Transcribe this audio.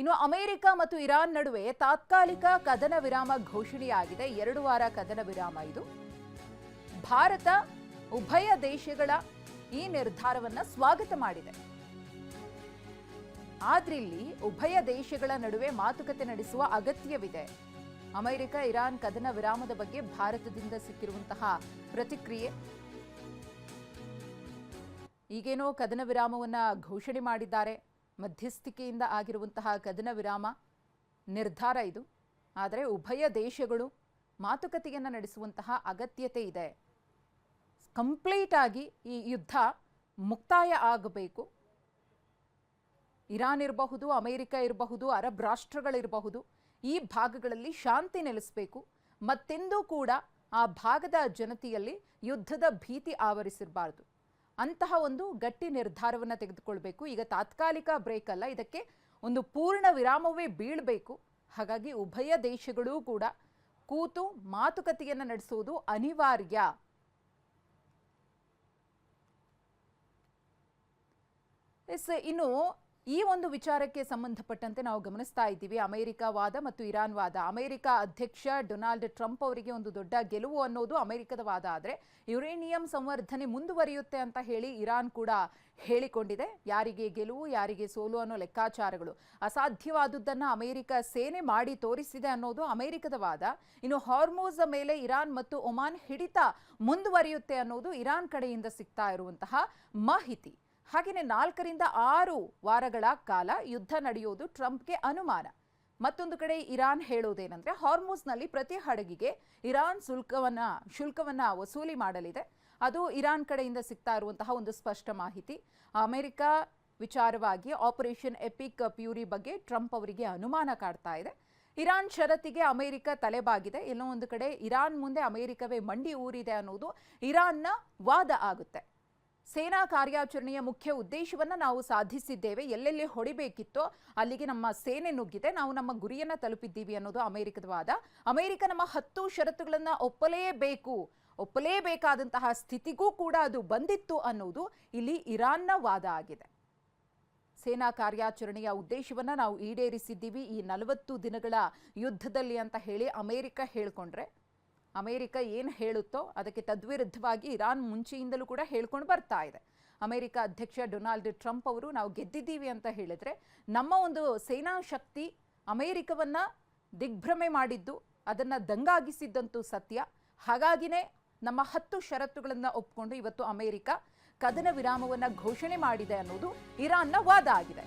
ಇನ್ನು ಅಮೆರಿಕ ಮತ್ತು ಇರಾನ್ ನಡುವೆ ತಾತ್ಕಾಲಿಕ ಕದನ ವಿರಾಮ ಘೋಷಣೆಯಾಗಿದೆ. 2 ವಾರ ಕದನ ವಿರಾಮ ಇದು. ಭಾರತ ಉಭಯ ದೇಶಗಳ ಈ ನಿರ್ಧಾರವನ್ನ ಸ್ವಾಗತ ಮಾಡಿದೆ. ಆದ್ರೆ ಇಲ್ಲಿ ಉಭಯ ದೇಶಗಳ ನಡುವೆ ಮಾತುಕತೆ ನಡೆಸುವ ಅಗತ್ಯವಿದೆ. ಅಮೆರಿಕ ಇರಾನ್ ಕದನ ವಿರಾಮದ ಬಗ್ಗೆ ಭಾರತದಿಂದ ಸಿಕ್ಕಿರುವಂತಹ ಪ್ರತಿಕ್ರಿಯೆ. ಈಗೇನೋ ಕದನ ವಿರಾಮವನ್ನ ಘೋಷಣೆ ಮಾಡಿದ್ದಾರೆ. ಮಧ್ಯಸ್ಥಿಕೆಯಿಂದ ಆಗಿರುವಂತಹ ಕದನ ವಿರಾಮ ನಿರ್ಧಾರ ಇದು. ಆದರೆ ಉಭಯ ದೇಶಗಳು ಮಾತುಕತೆಯನ್ನು ನಡೆಸುವಂತಹ ಅಗತ್ಯತೆ ಇದೆ. ಕಂಪ್ಲೀಟ್ ಆಗಿ ಈ ಯುದ್ಧ ಮುಕ್ತಾಯ ಆಗಬೇಕು. ಇರಾನ್ ಇರಬಹುದು, ಅಮೆರಿಕ ಇರಬಹುದು, ಅರಬ್ ರಾಷ್ಟ್ರಗಳಿರಬಹುದು, ಈ ಭಾಗಗಳಲ್ಲಿ ಶಾಂತಿ ನೆಲೆಸಬೇಕು. ಮತ್ತೆಂದೂ ಕೂಡ ಆ ಭಾಗದ ಜನತೆಯಲ್ಲಿ ಯುದ್ಧದ ಭೀತಿ ಆವರಿಸಿರಬಾರದು. ಅಂತಹ ಒಂದು ಗಟ್ಟಿ ನಿರ್ಧಾರವನ್ನು ತೆಗೆದುಕೊಳ್ಬೇಕು. ಈಗ ತಾತ್ಕಾಲಿಕ ಬ್ರೇಕ್ ಅಲ್ಲ, ಇದಕ್ಕೆ ಒಂದು ಪೂರ್ಣ ವಿರಾಮವೇ ಬೀಳಬೇಕು. ಹಾಗಾಗಿ ಉಭಯ ದೇಶಗಳೂ ಕೂಡ ಕೂತು ಮಾತುಕತೆಯನ್ನು ನಡೆಸುವುದು ಅನಿವಾರ್ಯ. ಇನ್ನು ಈ ಒಂದು ವಿಚಾರಕ್ಕೆ ಸಂಬಂಧಪಟ್ಟಂತೆ ನಾವು ಗಮನಿಸ್ತಾ ಇದ್ದೀವಿ ಅಮೆರಿಕ ವಾದ ಮತ್ತು ಇರಾನ್ ವಾದ. ಅಮೆರಿಕ ಅಧ್ಯಕ್ಷ ಡೊನಾಲ್ಡ್ ಟ್ರಂಪ್ ಅವರಿಗೆ ಒಂದು ದೊಡ್ಡ ಗೆಲುವು ಅನ್ನೋದು ಅಮೆರಿಕದ ವಾದ. ಆದರೆ ಯುರೇನಿಯಂ ಸಂವರ್ಧನೆ ಮುಂದುವರಿಯುತ್ತೆ ಅಂತ ಹೇಳಿ ಇರಾನ್ ಕೂಡ ಹೇಳಿಕೊಂಡಿದೆ. ಯಾರಿಗೆ ಗೆಲುವು ಯಾರಿಗೆ ಸೋಲು ಅನ್ನೋ ಲೆಕ್ಕಾಚಾರಗಳು ಅಸಾಧ್ಯವಾದುದನ್ನು ಅಮೆರಿಕ ಸೇನೆ ಮಾಡಿ ತೋರಿಸಿದೆ ಅನ್ನೋದು ಅಮೆರಿಕದ ವಾದ. ಇನ್ನು ಹಾರ್ಮೂಜ್ ಮೇಲೆ ಇರಾನ್ ಮತ್ತು ಒಮಾನ್ ಹಿಡಿತ ಮುಂದುವರಿಯುತ್ತೆ ಅನ್ನೋದು ಇರಾನ್ ಕಡೆಯಿಂದ ಸಿಗ್ತಾ ಇರುವಂತಹ ಮಾಹಿತಿ. ಹಾಗೆಯೇ 4 ರಿಂದ 6 ವಾರಗಳ ಕಾಲ ಯುದ್ಧ ನಡೆಯುವುದು ಟ್ರಂಪ್ಗೆ ಅನುಮಾನ. ಮತ್ತೊಂದು ಕಡೆ ಇರಾನ್ ಹೇಳೋದೇನೆಂದ್ರೆ ಹಾರ್ಮೂಜ್ನಲ್ಲಿ ಪ್ರತಿ ಹಡಗಿಗೆ ಇರಾನ್ ಶುಲ್ಕವನ್ನ ವಸೂಲಿ ಮಾಡಲಿದೆ. ಅದು ಇರಾನ್ ಕಡೆಯಿಂದ ಸಿಗ್ತಾ ಇರುವಂತಹ ಒಂದು ಸ್ಪಷ್ಟ ಮಾಹಿತಿ. ಅಮೆರಿಕ ವಿಚಾರವಾಗಿ ಆಪರೇಷನ್ ಎಪಿಕ್ ಫ್ಯೂರಿ ಬಗ್ಗೆ ಟ್ರಂಪ್ ಅವರಿಗೆ ಅನುಮಾನ ಕಾಡ್ತಾ ಇದೆ. Iran ಷರತ್ತಿಗೆ America ತಲೆಬಾಗಿದೆ. ಎಲ್ಲೋ ಒಂದು ಕಡೆ ಇರಾನ್ ಮುಂದೆ ಅಮೆರಿಕವೇ ಮಂಡಿ ಊರಿದೆ ಅನ್ನೋದು ಇರಾನ್ನ ವಾದ ಆಗುತ್ತೆ. ಸೇನಾ ಕಾರ್ಯಾಚರಣೆಯ ಮುಖ್ಯ ಉದ್ದೇಶವನ್ನು ನಾವು ಸಾಧಿಸಿದ್ದೇವೆ, ಎಲ್ಲೆಲ್ಲಿ ಹೊಡಿಬೇಕಿತ್ತೋ ಅಲ್ಲಿಗೆ ನಮ್ಮ ಸೇನೆ ನುಗ್ಗಿದೆ, ನಾವು ನಮ್ಮ ಗುರಿಯನ್ನು ತಲುಪಿದ್ದೀವಿ ಅನ್ನೋದು ಅಮೆರಿಕದ ವಾದ. ಅಮೆರಿಕ ನಮ್ಮ 10 ಷರತ್ತುಗಳನ್ನು ಒಪ್ಪಲೇಬೇಕಾದಂತಹ ಸ್ಥಿತಿಗೂ ಕೂಡ ಅದು ಬಂದಿತ್ತು ಅನ್ನೋದು ಇಲ್ಲಿ ಇರಾನ್ನ ವಾದ ಆಗಿದೆ. ಸೇನಾ ಕಾರ್ಯಾಚರಣೆಯ ಉದ್ದೇಶವನ್ನು ನಾವು ಈಡೇರಿಸಿದ್ದೀವಿ ಈ 40 ದಿನಗಳ ಯುದ್ಧದಲ್ಲಿ ಅಂತ ಹೇಳಿ ಅಮೆರಿಕ ಹೇಳಿಕೊಂಡ್ರೆ, ಅಮೆರಿಕ ಏನು ಹೇಳುತ್ತೋ ಅದಕ್ಕೆ ತದ್ವಿರುದ್ಧವಾಗಿ ಇರಾನ್ ಮುಂಚೆಯಿಂದಲೂ ಕೂಡ ಹೇಳ್ಕೊಂಡು ಬರ್ತಾ ಇದೆ. ಅಮೆರಿಕ ಅಧ್ಯಕ್ಷ ಡೊನಾಲ್ಡ್ ಟ್ರಂಪ್ ಅವರು ನಾವು ಗೆದ್ದಿದ್ದೀವಿ ಅಂತ ಹೇಳಿದ್ರೆ ನಮ್ಮ ಒಂದು ಸೇನಾ ಶಕ್ತಿ ಅಮೆರಿಕವನ್ನ ದಿಗ್ಭ್ರಮೆ ಮಾಡಿದ್ದು, ಅದನ್ನು ದಂಗಾಗಿಸಿದ್ದಂತೂ ಸತ್ಯ. ಹಾಗಾಗಿನೇ ನಮ್ಮ 10 ಷರತ್ತುಗಳನ್ನು ಒಪ್ಪಿಕೊಂಡು ಇವತ್ತು ಅಮೆರಿಕ ಕದನ ವಿರಾಮವನ್ನು ಘೋಷಣೆ ಮಾಡಿದೆ ಅನ್ನೋದು ಇರಾನ್ನ ವಾದ ಆಗಿದೆ.